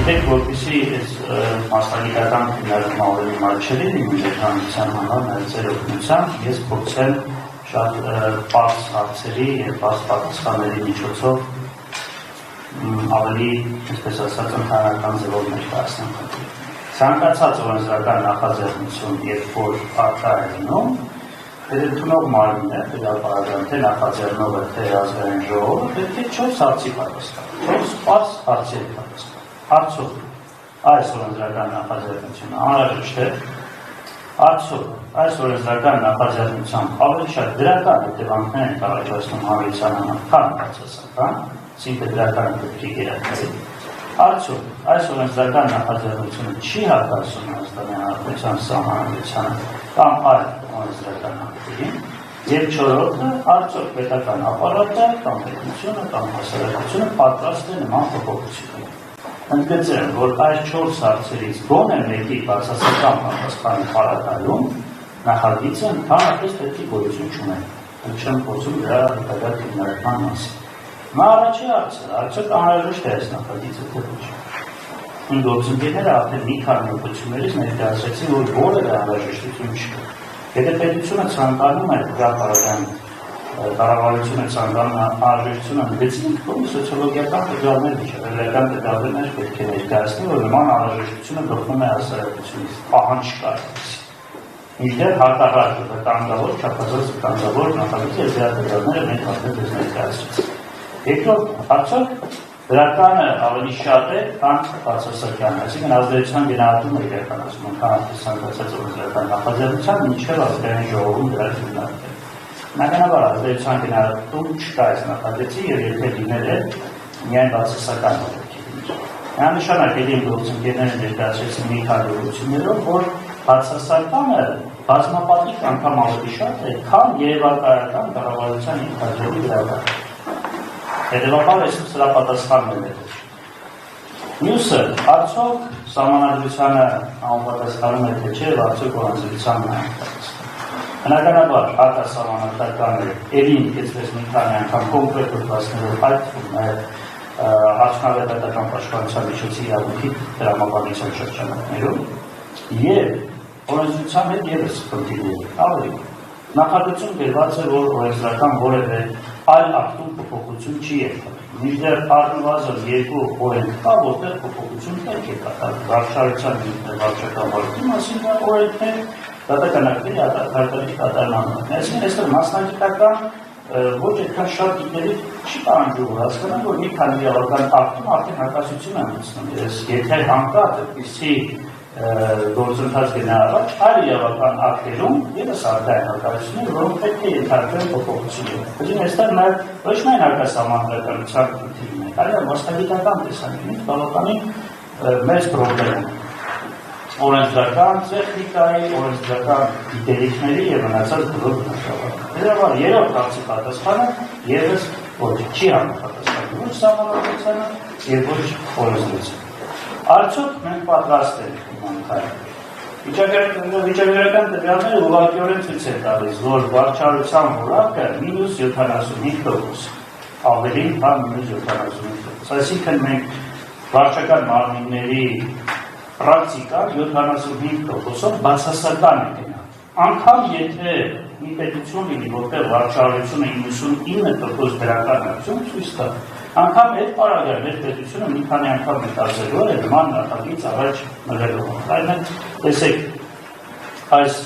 գիտեք, որպեսզի այս մասնագիտական քննարկումը ավելի մատչելի լինի ժողովրդության համար, նաև ձեր օգնությամբ, ես փորձեմ շատ պարզ հարցերի և պարզ պատասխանների միջոցով ավելի, այսպես ասած, ընդհանրական ձևով ներկայացնեմ խնդիրը։ Ցանկացած օրենսդրական նախաձեռնություն, երբ որ առկա է լինում, հետևող մարմինը, հրապարական, թե նախաձեռնողը, թե ազգային ժողովը, պետք է 4 հարցի պատասխան, 4 պարզ հարցերի պատասխան։ Արդյոք այս օրենսդրական նախաձեռնությունը անհրաժեշտ է, արդյոք այս օրենսդրական նախաձեռնությամբ ավելի շատ դրական հետևանքներ են առաջացնում հանրության համար, քան բացասական, այսինքն դրական պետք է գերակայել։ Արդյոք այս օրենսդրական նախաձեռնությունը չի հակասում Հայաստանի Հանրապետության սահմանադրությանը կամ այլ օրենսդրական ակտերին, եւ չորրորդը, արդյոք պետական ապարատը կամ պետությունը կամ հասարակությունը պատրաստ է նման փոփոխությունների։ Ընդգծեմ, որ այս 4 հարցերից գոնե մեկի բացասական պատասխանի պարագայում նախագիծը ընդհանրապես պետք է գոյություն չունենա։ Չեմ խոսում դրա հետագա քննարկման մասին։ Նա առաջի հարցը, արդյոք անհրաժեշտ է այս նախագիծը թե ոչ։ Իմ գործընկերները արդեն մի քանի ուղղություններից ներկայացրեցին, որ որևէ անհրաժեշտություն չկա։ Եթե պետությունը ցանկանում է հրապարակային կառավարությունը ցանկանում անհրաժեշտություն ընդգծի, որի սոցիոլոգիական տվյալներ, միջավայրական տվյալներ պետք է ներկայացնի, որ նման անհրաժեշտությունը գտնվում է հասարակությունից, պահանջ կա այդպես։ Մինչդեռ հակառակը վտանգավոր, չափազանց վտանգավոր նախագիծի եւ դրա տվյալները մենք արդեն դες ներկայացրեցինք։ Երկրորդ, արդյոք դրականը ավելի շատ է, քան բացասականը, այսինքն ազդեցության գնահատումը իրականացում, ընդհանրապես ցանկացած օրենսդրական նախաձեռնության մինչև ազգային ժողովում դրա քննարկումը։ Բնականաբար ազդեցության գնահատում չկա այս նախագծի եւ եթե լինել է միայն բացասական օրենքի։ Միանշանակ իմ գործընկերները ներկայացրեցին մի քանի ուղղություններով, որ բացասականը բազմապատիկ անգամ ավելի շատ է, քան երևակայական կառավարության ինքնաթիռի դրական։ Հետևաբար այսպես սրա պատասխանն է։ Մյուսը, արդյոք սահմանադրությանը համապատասխանում է թե չէ, արդյոք օրենսդրությանն է համապատասխանում։ Բնականաբար հակասահմանադրական է, ելին կեցվեց մի քանի անգամ կոնկրետ ուրվացներով այդ թվում է արդյունավետական պաշտպանության միջոցի իրավունքի տրամաբանության շրջանակներում և օրենսդրության հետ ևս խնդիրներ ավելի։ Նախագծում գրված է, որ օրենսդրական որևէ այլ ակտում փոփոխություն չի եղել։ Մինչդեռ առնվազն 2 օրենք կա, որտեղ փոփոխություն պետք է կատարվի։ Վարչարության վարչական վարքի մասին օրենքներ, դատականակների արտադրի կատարման օրենքներ։ Այսինքն այստեղ մասնագիտական ոչ այդքան շատ գիտելիք չի պահանջում, հասկանալ, որ մի քանի իրավական ակտում արդեն հակասություն են մտցնում։ Եթե հանկարծ այդպիսի գործընթաց գնա առաջ, այլ իրավական ակտերում ևս առկա են հակասություններ, որոնք պետք է ենթարկվեն փոփոխությունների։ Այսինքն այստեղ նաև ոչ միայն հակասահմանադրականության խնդիրն է, այլ մասնագիտական տեսանկյունից բավականին մեծ պրոբլեմ է։ Օրենսդրական տեխնիկայի, օրենսդրական գիտելիքների եւ մնացած բոլոր բնագավառների։ Հետևաբար երրորդ հարցի պատասխանը ևս ոչ չի համապատասխանում ոչ սահմանադրությանը եւ ոչ օրենսդրությանը։ Արդյոք մենք պատրաստ ենք վիճակագրական տվյալները ուղղակիորեն ցույց են տալիս, որ վարչարության որակը -75% ավելի, քան -75%։ Այսինքն մենք վարչական մարմինների պրակտիկան 75%-ով բացասական է գնալ։ Անգամ եթե մի պետություն լինի, որտեղ վարչարությունը 99% դրական արդյունք ցույց տա, անգամ այդ պարագայում այդ պետությունը մի քանի անգամ մտածելու է նման նախագիծ առաջ մղելու։ Այլն տեսեք, այս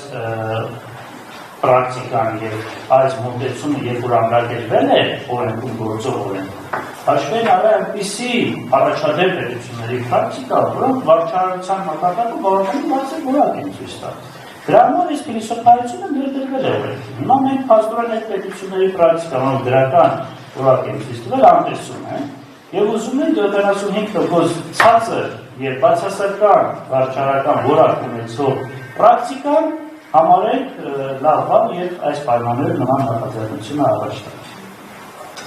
պրակտիկան եւ այս մոտեցումը երբ որ ամրագրվել է օրենքում գործող օրենքում, հաշվի առա այնպիսի առաջադեմ պետությունների պրակտիկա, որոնք վարչարության մակարդակում բավականին բարձր որակ են ցույց տալիս։ Դրա համար այս փիլիսոփայությունը ներդրվել է օրենքում։ Հիմա մենք փաստորեն այդ պետությունների պրակտիկան, որոնք դրական որակ են ցույց տվել, անտեսում են եւ ուզում են 75% ցածր եւ բացասական վարչարական որակ ունեցող պրակտիկան համարենք լավ բան եւ այս պայմաններում նման նախաձեռնությունը առաջ տա։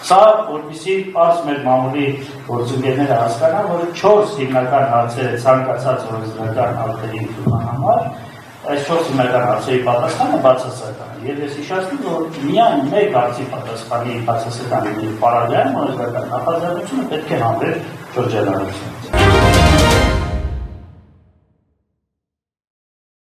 Սա որպեսզի պարզ մեր մամուլի գործընկերները հասկանան, որ 4 հիմնական հարցեր է ցանկացած օրենսդրական ակտերի ընդունման համար այս 4 հիմնական հարցերի պատասխանը բացասական է։ Եվ ես հիշեցնում, որ միայն մեկ հարցի պատասխանի բացասական լինելու պարագայում օրենսդրական նախաձեռնությունը պետք է հանվեր շրջանառությունից։